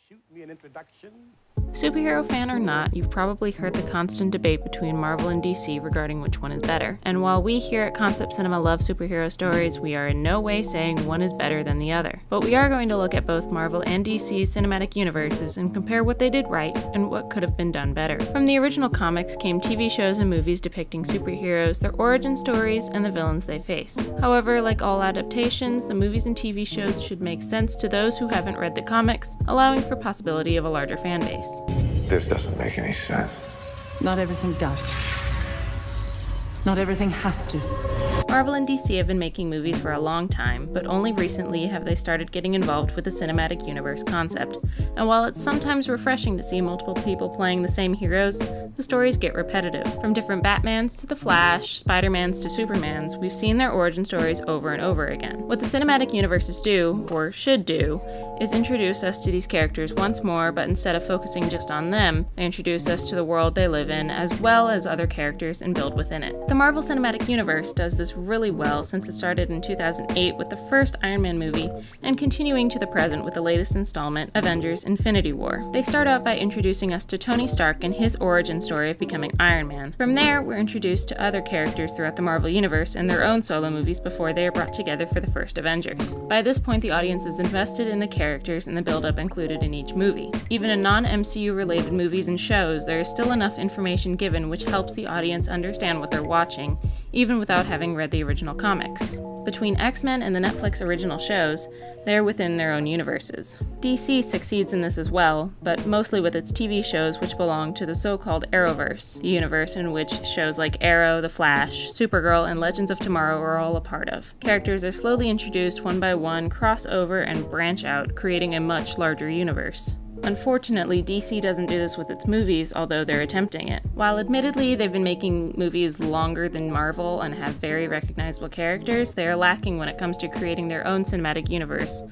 shoot me an introduction? Superhero fan or not, you've probably heard the constant debate between Marvel and DC regarding which one is better. And while we here at Concept Cinema love superhero stories, we are in no way saying one is better than the other. But we are going to look at both Marvel and DC's cinematic universes and compare what they did right and what could have been done better. From the original comics came TV shows and movies depicting superheroes, their origin stories, and the villains they face. However, like all adaptations, the movies and TV shows should make sense to those who haven't read the comics, allowing for possibility of a larger fan base. This doesn't make any sense. Not everything does. Not everything has to. Marvel and DC have been making movies for a long time, but only recently have they started getting involved with the cinematic universe concept. And while it's sometimes refreshing to see multiple people playing the same heroes, the stories get repetitive. From different Batmans to the Flash, Spider-Mans to Supermans, we've seen their origin stories over and over again. What the cinematic universes do, or should do, is introduce us to these characters once more, but instead of focusing just on them, they introduce us to the world they live in, as well as other characters and build within it. The Marvel Cinematic Universe does this really well since it started in 2008 with the first Iron Man movie, and continuing to the present with the latest installment, Avengers: Infinity War. They start out by introducing us to Tony Stark and his origin story of becoming Iron Man. From there, we're introduced to other characters throughout the Marvel Universe in their own solo movies before they are brought together for the first Avengers. By this point, the audience is invested in the characters and the build-up included in each movie. Even in non-MCU related movies and shows, there is still enough information given which helps the audience understand what they're watching, even without having read the original comics. Between X-Men and the Netflix original shows, they're within their own universes. DC succeeds in this as well, but mostly with its TV shows which belong to the so-called Arrowverse, the universe in which shows like Arrow, The Flash, Supergirl, and Legends of Tomorrow are all a part of. Characters are slowly introduced one by one, cross over, and branch out, creating a much larger universe. Unfortunately, DC doesn't do this with its movies, although they're attempting it. While admittedly they've been making movies longer than Marvel and have very recognizable characters, they are lacking when it comes to creating their own cinematic universe,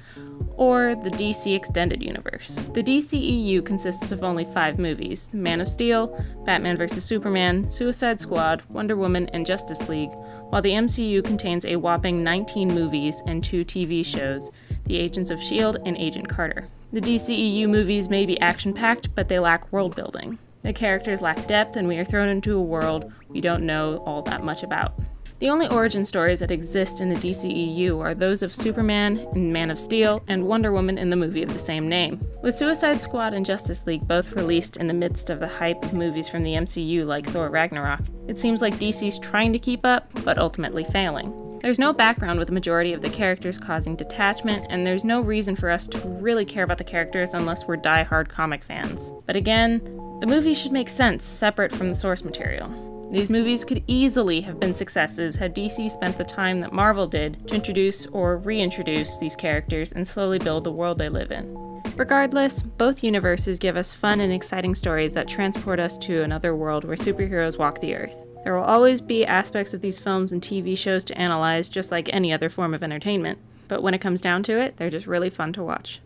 or the DC Extended Universe. The DCEU consists of only 5 movies: Man of Steel, Batman vs. Superman, Suicide Squad, Wonder Woman, and Justice League, while the MCU contains a whopping 19 movies and 2 TV shows, The Agents of S.H.I.E.L.D. and Agent Carter. The DCEU movies may be action-packed, but they lack world-building. The characters lack depth, and we are thrown into a world we don't know all that much about. The only origin stories that exist in the DCEU are those of Superman in Man of Steel and Wonder Woman in the movie of the same name. With Suicide Squad and Justice League both released in the midst of the hype of movies from the MCU like Thor Ragnarok, it seems like DC's trying to keep up, but ultimately failing. There's no background with the majority of the characters causing detachment, and there's no reason for us to really care about the characters unless we're die-hard comic fans. But again, the movies should make sense separate from the source material. These movies could easily have been successes had DC spent the time that Marvel did to introduce or reintroduce these characters and slowly build the world they live in. Regardless, both universes give us fun and exciting stories that transport us to another world where superheroes walk the earth. There will always be aspects of these films and TV shows to analyze, just like any other form of entertainment, but when it comes down to it, they're just really fun to watch.